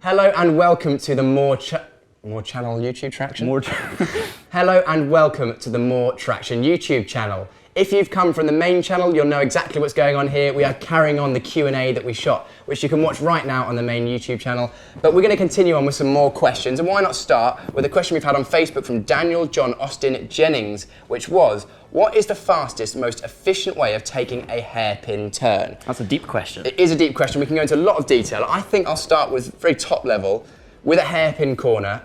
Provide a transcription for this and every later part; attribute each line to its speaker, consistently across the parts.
Speaker 1: Hello and welcome to the More Channel YouTube Traxion? Hello and welcome to the More Traxion YouTube channel. If you've come from the main channel, you'll know exactly what's going on here. We are carrying on the Q&A that we shot, which you can watch right now on the main YouTube channel. But we're going to continue on with some more questions, and why not start with a question we've had on Facebook from Daniel John Austin Jennings, which was, what is the fastest, most efficient way of taking a hairpin turn?
Speaker 2: That's a deep question.
Speaker 1: It is a deep question. We can go into a lot of detail. I think I'll start with very top level. With a hairpin corner,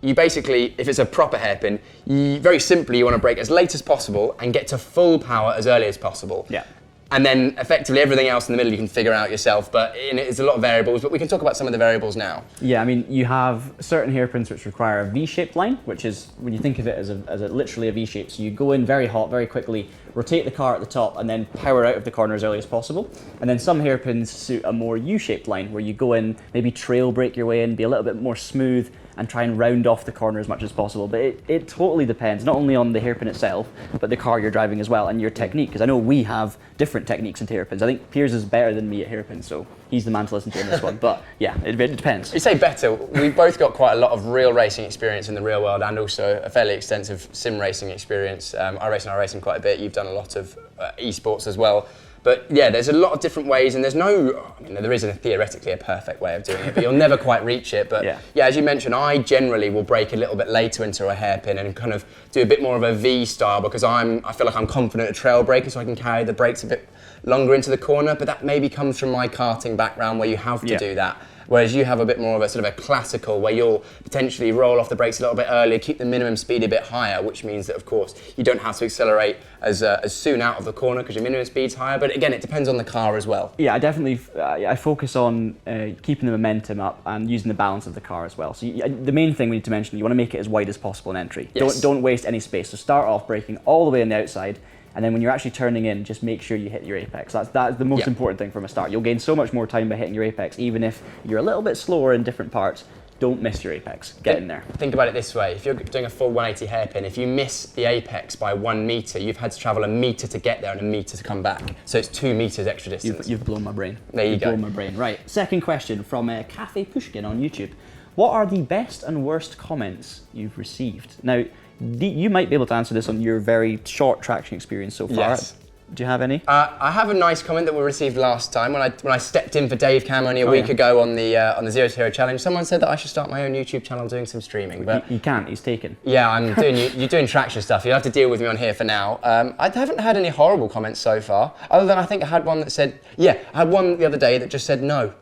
Speaker 1: you basically, if it's a proper hairpin, very simply you want to brake as late as possible and get to full power as early as possible.
Speaker 2: Yeah.
Speaker 1: And then effectively everything else in the middle you can figure out yourself, but it's a lot of variables, but we can talk about some of the variables now.
Speaker 2: Yeah, I mean, you have certain hairpins which require a V-shaped line, which is, when you think of it as literally a V-shape, so you go in very hot, very quickly, rotate the car at the top, and then power out of the corner as early as possible. And then some hairpins suit a more U-shaped line, where you go in, maybe trail brake your way in, be a little bit more smooth, and try and round off the corner as much as possible. But it totally depends, not only on the hairpin itself, but the car you're driving as well, and your technique, because I know we have different techniques into hairpins. I think Piers is better than me at hairpins, so he's the man to listen to in this one. But yeah, it depends.
Speaker 1: You say better, we've both got quite a lot of real racing experience in the real world, and also a fairly extensive sim racing experience. I race quite a bit, you've done a lot of esports as well. But yeah, there's a lot of different ways, and there isn't theoretically a perfect way of doing it, but you'll never quite reach it. But yeah, as you mentioned, I generally will brake a little bit later into a hairpin and kind of do a bit more of a V style, because I feel like I'm confident at trail braking, so I can carry the brakes a bit longer into the corner. But that maybe comes from my karting background, where you have to do that. Whereas you have a bit more of a sort of a classical, where you'll potentially roll off the brakes a little bit earlier, keep the minimum speed a bit higher, which means that, of course, you don't have to accelerate as soon out of the corner because your minimum speed's higher. But again, it depends on the car as well. Yeah,
Speaker 2: I focus on keeping the momentum up and using the balance of the car as well. So the main thing we need to mention, you want to make it as wide as possible in entry. Yes. Don't waste any space. So start off braking all the way on the outside, and then when you're actually turning in, just make sure you hit your apex. That's the most important thing from a start. You'll gain so much more time by hitting your apex, even if you're a little bit slower in different parts. Don't miss your apex. Get in there.
Speaker 1: Think about it this way. If you're doing a full 180 hairpin, if you miss the apex by 1 meter, you've had to travel a meter to get there and a meter to come back. So it's 2 meters extra distance.
Speaker 2: You've blown my brain.
Speaker 1: There you go.
Speaker 2: Blown my brain. Right. Second question from Cafe Pushkin on YouTube. What are the best and worst comments you've received? Now, you might be able to answer this on your very short Traxion experience so far.
Speaker 1: Yes.
Speaker 2: Do you have any?
Speaker 1: I have a nice comment that we received last time when I stepped in for Dave Cam only a week ago on the Zero to Hero Challenge. Someone said that I should start my own YouTube channel doing some streaming, but
Speaker 2: you can't. He's taken.
Speaker 1: Yeah, I'm doing. You're doing Traxion stuff. You have to deal with me on here for now. I haven't had any horrible comments so far, other than I think I had one that said, I had one the other day that just said no.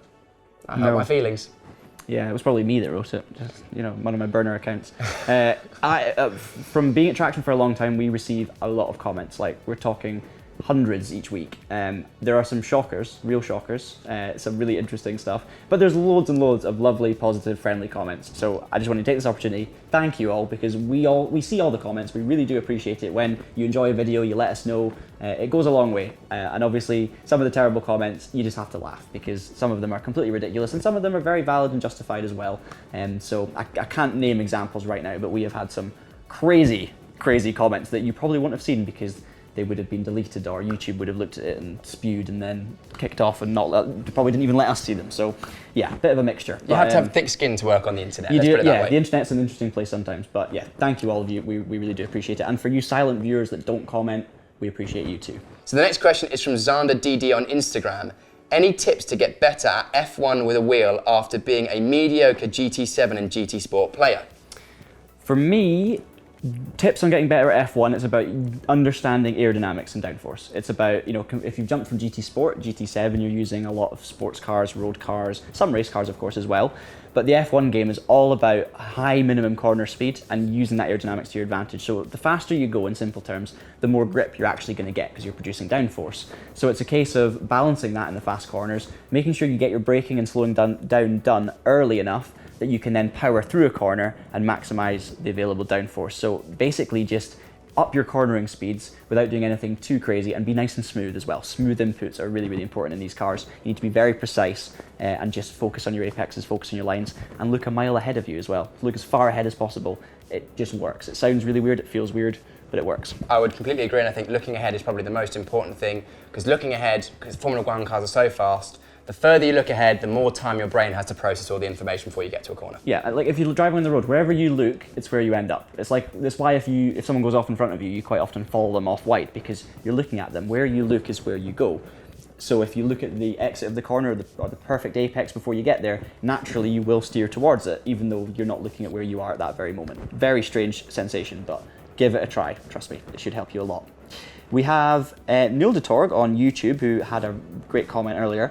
Speaker 1: I hurt my feelings.
Speaker 2: Yeah, it was probably me that wrote it, just, one of my burner accounts. From being at Traxion for a long time, we receive a lot of comments, like we're talking hundreds each week. There are some shockers, real shockers, some really interesting stuff, but there's loads and loads of lovely, positive, friendly comments. So I just want to take this opportunity, thank you all, because we see all the comments, we really do appreciate it. When you enjoy a video, you let us know, it goes a long way. And obviously some of the terrible comments, you just have to laugh, because some of them are completely ridiculous and some of them are very valid and justified as well. So I can't name examples right now, but we have had some crazy comments that you probably wouldn't have seen, because they would have been deleted, or YouTube would have looked at it and spewed and then kicked off and probably didn't even let us see them. So yeah, a bit of a mixture.
Speaker 1: You have to have thick skin to work on the internet.
Speaker 2: You
Speaker 1: Let's
Speaker 2: do,
Speaker 1: put it that way.
Speaker 2: The internet's an interesting place sometimes, but yeah, thank you all of you. We really do appreciate it. And for you silent viewers that don't comment, we appreciate you too.
Speaker 1: So the next question is from Xander DD on Instagram. Any tips to get better at F1 with a wheel after being a mediocre GT7 and GT Sport player?
Speaker 2: For me, tips on getting better at F1, it's about understanding aerodynamics and downforce. It's about, if you've jumped from GT Sport, GT7, you're using a lot of sports cars, road cars, some race cars, of course, as well. But the F1 game is all about high minimum corner speed and using that aerodynamics to your advantage. So the faster you go, in simple terms, the more grip you're actually going to get, because you're producing downforce. So it's a case of balancing that in the fast corners, making sure you get your braking and slowing down done early enough that you can then power through a corner and maximize the available downforce. So basically just up your cornering speeds without doing anything too crazy, and be nice and smooth as well. Smooth inputs are really, really important in these cars. You need to be very precise and just focus on your apexes, focus on your lines, and look a mile ahead of you as well. Look as far ahead as possible. It just works. It sounds really weird, it feels weird, but it works.
Speaker 1: I would completely agree, and I think looking ahead is probably the most important thing, because looking ahead, because Formula 1 cars are so fast, the further you look ahead, the more time your brain has to process all the information before you get to a corner.
Speaker 2: Yeah, like if you're driving on the road, wherever you look, it's where you end up. It's like, that's why if someone goes off in front of you, you quite often follow them off wide, because you're looking at them. Where you look is where you go. So if you look at the exit of the corner or the perfect apex before you get there, naturally you will steer towards it, even though you're not looking at where you are at that very moment. Very strange sensation, but give it a try. Trust me, it should help you a lot. We have Neil DeTorg on YouTube, who had a great comment earlier.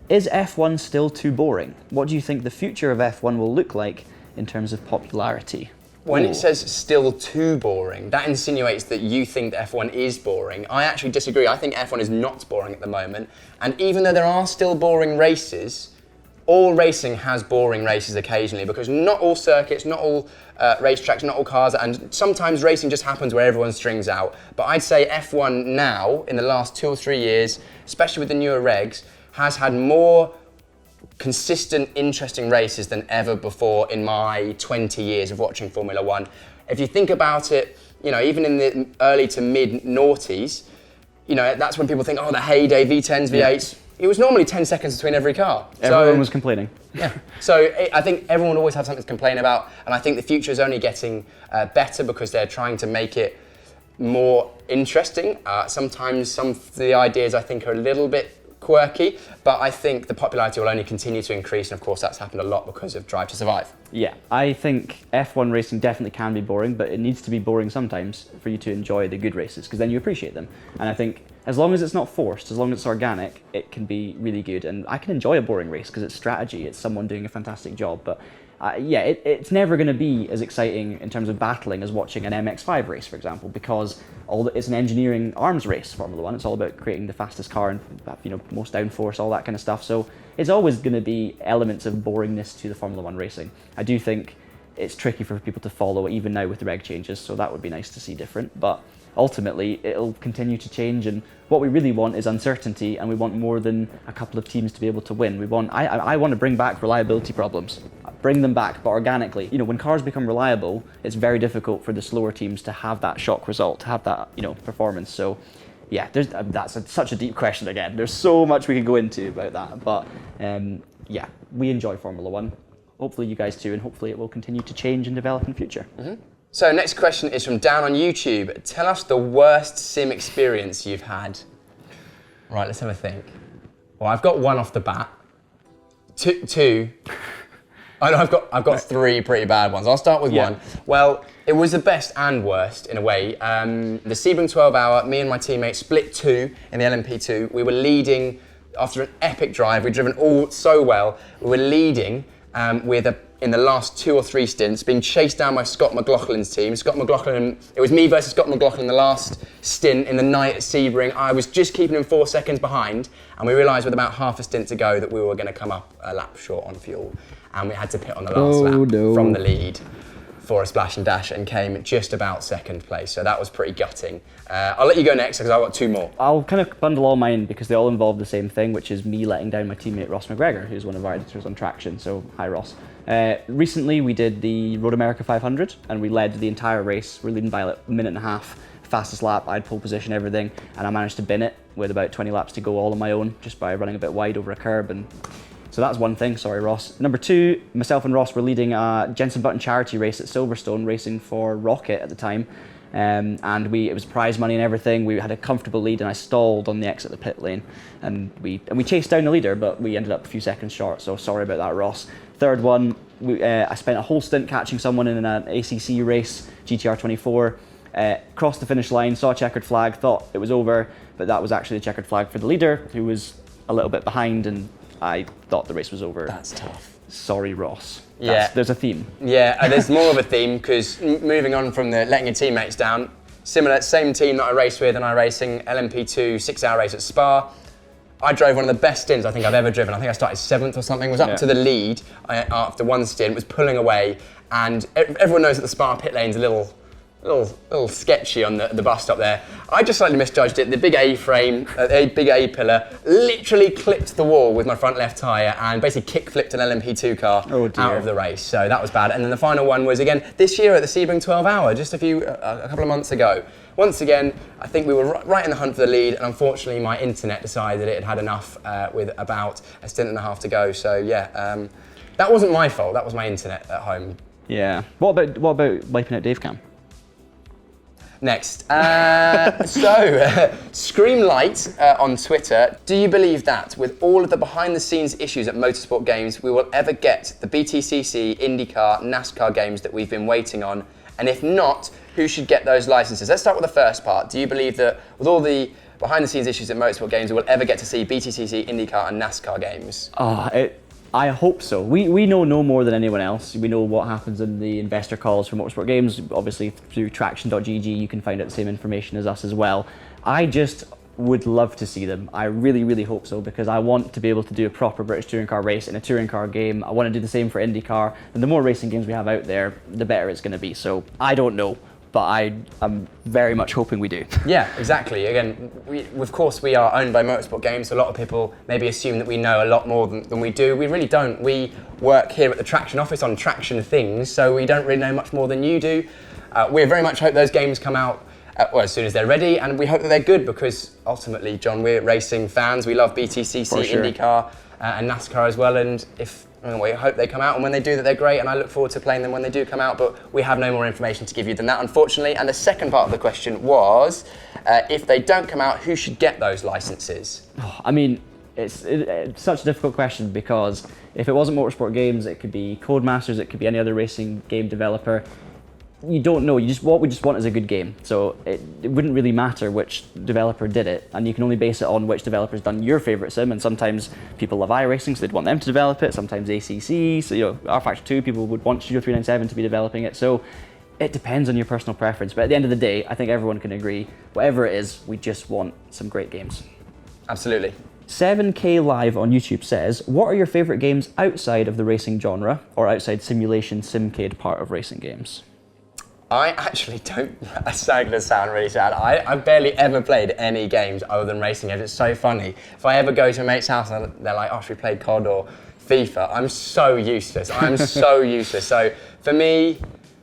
Speaker 2: Is F1 still too boring? What do you think the future of F1 will look like in terms of popularity?
Speaker 1: When it says still too boring, that insinuates that you think that F1 is boring. I actually disagree. I think F1 is not boring at the moment. And even though there are still boring races, all racing has boring races occasionally, because not all circuits, not all racetracks, not all cars, and sometimes racing just happens where everyone strings out. But I'd say F1 now, in the last 2 or 3 years, especially with the newer regs, has had more consistent, interesting races than ever before in my 20 years of watching Formula One. If you think about it, even in the early to mid noughties, that's when people think, oh, the heyday V10s, V8s. It was normally 10 seconds between every car.
Speaker 2: Everyone was complaining.
Speaker 1: Yeah. So I think everyone will always have something to complain about, and I think the future is only getting better because they're trying to make it more interesting. Sometimes some of the ideas I think are a little bit quirky, but I think the popularity will only continue to increase, and of course that's happened a lot because of Drive to Survive.
Speaker 2: Yeah, I think F1 racing definitely can be boring, but it needs to be boring sometimes for you to enjoy the good races, because then you appreciate them. And I think as long as it's not forced, as long as it's organic, it can be really good. And I can enjoy a boring race because it's strategy, it's someone doing a fantastic job. But it's never going to be as exciting in terms of battling as watching an MX-5 race, for example, because it's an engineering arms race, Formula One. It's all about creating the fastest car and most downforce, all that kind of stuff. So it's always going to be elements of boringness to the Formula One racing. I do think it's tricky for people to follow, even now with the reg changes, so that would be nice to see different. But ultimately, it'll continue to change, and what we really want is uncertainty, and we want more than a couple of teams to be able to win. I want to bring back reliability problems. Bring them back, but organically. When cars become reliable, it's very difficult for the slower teams to have that shock result, to have that performance. So yeah, that's such a deep question again. There's so much we could go into about that, but yeah, we enjoy Formula One. Hopefully you guys too, and hopefully it will continue to change and develop in the future. Mm-hmm.
Speaker 1: So next question is from Dan on YouTube. Tell us the worst sim experience you've had. Right, let's have a think. Well, I've got one off the bat. Two. I know I've got 3 pretty bad ones. I'll start with one. Well, it was the best and worst in a way. The Sebring 12 hour, me and my teammate split 2 in the LMP2. We were leading after an epic drive. We'd driven all so well. We were leading in the last 2 or 3 stints, being chased down by Scott McLaughlin's team. It was me versus Scott McLaughlin the last stint in the night at Sebring. I was just keeping him 4 seconds behind, and we realised with about half a stint to go that we were going to come up a lap short on fuel, and we had to pit on the last lap from the lead for a splash and dash, and came just about second place. So that was pretty gutting. I'll let you go next because I've got 2 more.
Speaker 2: I'll kind of bundle all mine because they all involve the same thing, which is me letting down my teammate Ross McGregor, who's one of our editors on Traxion. So hi Ross. Recently we did the Road America 500 and we led the entire race. We're leading by like a minute and a half, fastest lap. I had pole position, everything, and I managed to bin it with about 20 laps to go all on my own, just by running a bit wide over a curb. And so that's one thing, sorry Ross. Number 2, myself and Ross were leading a Jenson Button charity race at Silverstone, racing for Rocket at the time. And it was prize money and everything. We had a comfortable lead and I stalled on the exit of the pit lane. And we chased down the leader, but we ended up a few seconds short, so sorry about that, Ross. Third one, I spent a whole stint catching someone in an ACC race, GTR 24. Crossed the finish line, saw a checkered flag, thought it was over, but that was actually a checkered flag for the leader, who was a little bit behind, and I thought the race was over.
Speaker 1: That's tough.
Speaker 2: Sorry, Ross. There's a theme.
Speaker 1: Yeah, there's more of a theme, because moving on from the letting your teammates down, same team that I raced with, and I racing LMP2 6-hour race at Spa. I drove one of the best stints I think I've ever driven. I think I started 7th or something, was up to the lead after one stint, was pulling away, and everyone knows that the Spa pit lane's a little little sketchy on the bus stop there. I just slightly misjudged it. The big A frame, a big A pillar, literally clipped the wall with my front left tyre and basically kick flipped an LMP2 car out of the race. So that was bad. And then the final one was again this year at the Sebring 12 Hour, just a couple of months ago. Once again, I think we were right in the hunt for the lead, and unfortunately my internet decided it had enough with about a stint and a half to go. So yeah, that wasn't my fault. That was my internet at home.
Speaker 2: Yeah. What about wiping out Dave Cam?
Speaker 1: Next. Screamlight on Twitter. Do you believe that with all of the behind-the-scenes issues at motorsport games, we will ever get the BTCC, IndyCar, NASCAR games that we've been waiting on? And if not, who should get those licenses? Let's start with the first part. Do you believe that with all the behind-the-scenes issues at motorsport games, we will ever get to see BTCC, IndyCar, and NASCAR games?
Speaker 2: I hope so. We know no more than anyone else. We know what happens in the investor calls for motorsport games. Obviously, through Traxion.gg, you can find out the same information as us as well. I just would love to see them. I really, really hope so, because I want to be able to do a proper British touring car race in a touring car game. I want to do the same for IndyCar. And the more racing games we have out there, the better it's going to be. So I don't know, but I'm very much hoping we do.
Speaker 1: Yeah, exactly. Again, of course we are owned by Motorsport Games, so a lot of people maybe assume that we know a lot more than we do. We really don't. We work here at the Traxion office on Traxion things, so we don't really know much more than you do. We very much hope those games come out as soon as they're ready, and we hope that they're good, because ultimately, John, we're racing fans. We love BTCC,
Speaker 2: sure.
Speaker 1: IndyCar, and NASCAR as well, and we hope they come out, and when they do that they're great, and I look forward to playing them when they do come out, but we have no more information to give you than that, unfortunately. And the second part of the question was, if they don't come out, who should get those licenses?
Speaker 2: I mean, it's such a difficult question, because if it wasn't Motorsport Games, it could be Codemasters, it could be any other racing game developer. You don't know. What we just want is a good game. So it wouldn't really matter which developer did it, and you can only base it on which developer's done your favourite sim. And sometimes people love iRacing, so they'd want them to develop it. Sometimes ACC, so R Factor 2, people would want Studio 397 to be developing it. So it depends on your personal preference. But at the end of the day, I think everyone can agree, whatever it is, we just want some great games.
Speaker 1: Absolutely.
Speaker 2: 7K Live on YouTube says, what are your favourite games outside of the racing genre, or outside simulation, simcade part of racing games?
Speaker 1: I actually don't, it's going to sound really sad. I've barely ever played any games other than racing games. It's so funny. If I ever go to a mate's house and they're like, oh, should we play COD or FIFA? I'm so useless. I'm so useless. So for me,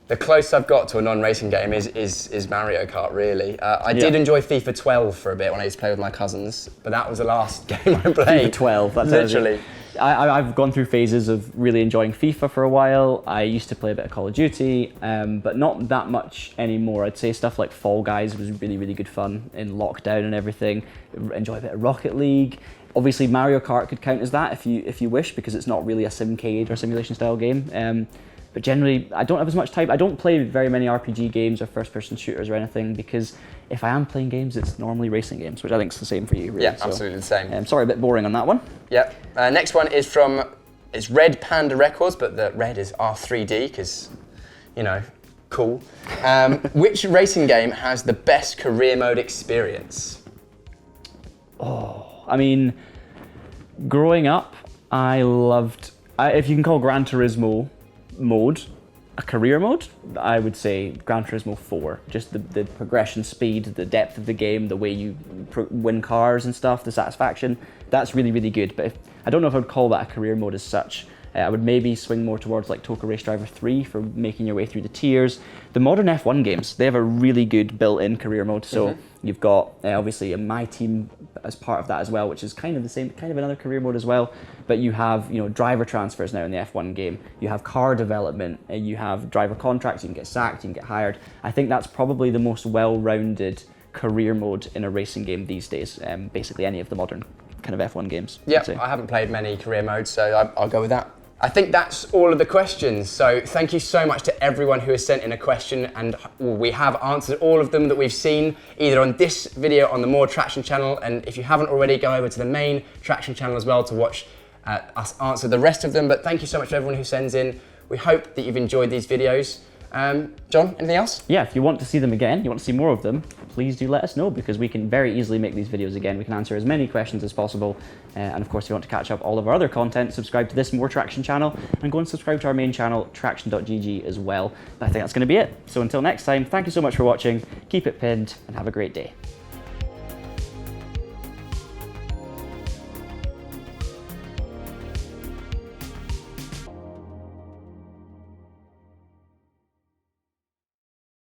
Speaker 1: the closest I've got to a non-racing game is Mario Kart, really. I did enjoy FIFA 12 for a bit when I used to play with my cousins, but that was the last game I played.
Speaker 2: FIFA 12, that's
Speaker 1: literally.
Speaker 2: I've gone through phases of really enjoying FIFA for a while. I used to play a bit of Call of Duty, but not that much anymore. I'd say stuff like Fall Guys was really, really good fun in lockdown and everything. Enjoy a bit of Rocket League. Obviously, Mario Kart could count as that if you wish, because it's not really a simcade or simulation style game. But generally, I don't have as much time. I don't play very many RPG games or first-person shooters or anything, because if I am playing games, it's normally racing games, which I think is the same for you, really.
Speaker 1: Yeah, absolutely the same.
Speaker 2: Sorry, a bit boring on that one.
Speaker 1: Yeah. Next one is from, it's Red Panda Records, but the red is R3D, because, cool. Which racing game has the best career mode experience?
Speaker 2: I mean, growing up, I loved, if you can call Gran Turismo mode a career mode, I would say Gran Turismo 4. Just the progression speed, the depth of the game, the way you win cars and stuff, the satisfaction, that's really, really good. But I don't know if I would call that a career mode as such. I would maybe swing more towards like Toka Race Driver 3 for making your way through the tiers. The modern F1 games, they have a really good built-in career mode. So you've got obviously My Team as part of that as well, which is kind of the same, kind of another career mode as well. But you have driver transfers now in the F1 game. You have car development, and you have driver contracts. You can get sacked, you can get hired. I think that's probably the most well-rounded career mode in a racing game these days. Basically any of the modern kind of F1 games.
Speaker 1: Yeah, I haven't played many career modes, so I'll go with that. I think that's all of the questions. So thank you so much to everyone who has sent in a question, and we have answered all of them that we've seen either on this video on the More Traxion channel, and if you haven't already, go over to the main Traxion channel as well to watch us answer the rest of them. But thank you so much to everyone who sends in. We hope that you've enjoyed these videos. John, anything else?
Speaker 2: Yeah, if you want to see them again, you want to see more of them, please do let us know, because we can very easily make these videos again. We can answer as many questions as possible. And of course, if you want to catch up all of our other content, subscribe to this More Traxion channel and go and subscribe to our main channel, traxion.gg as well. But I think that's going to be it. So until next time, thank you so much for watching. Keep it pinned and have a great day.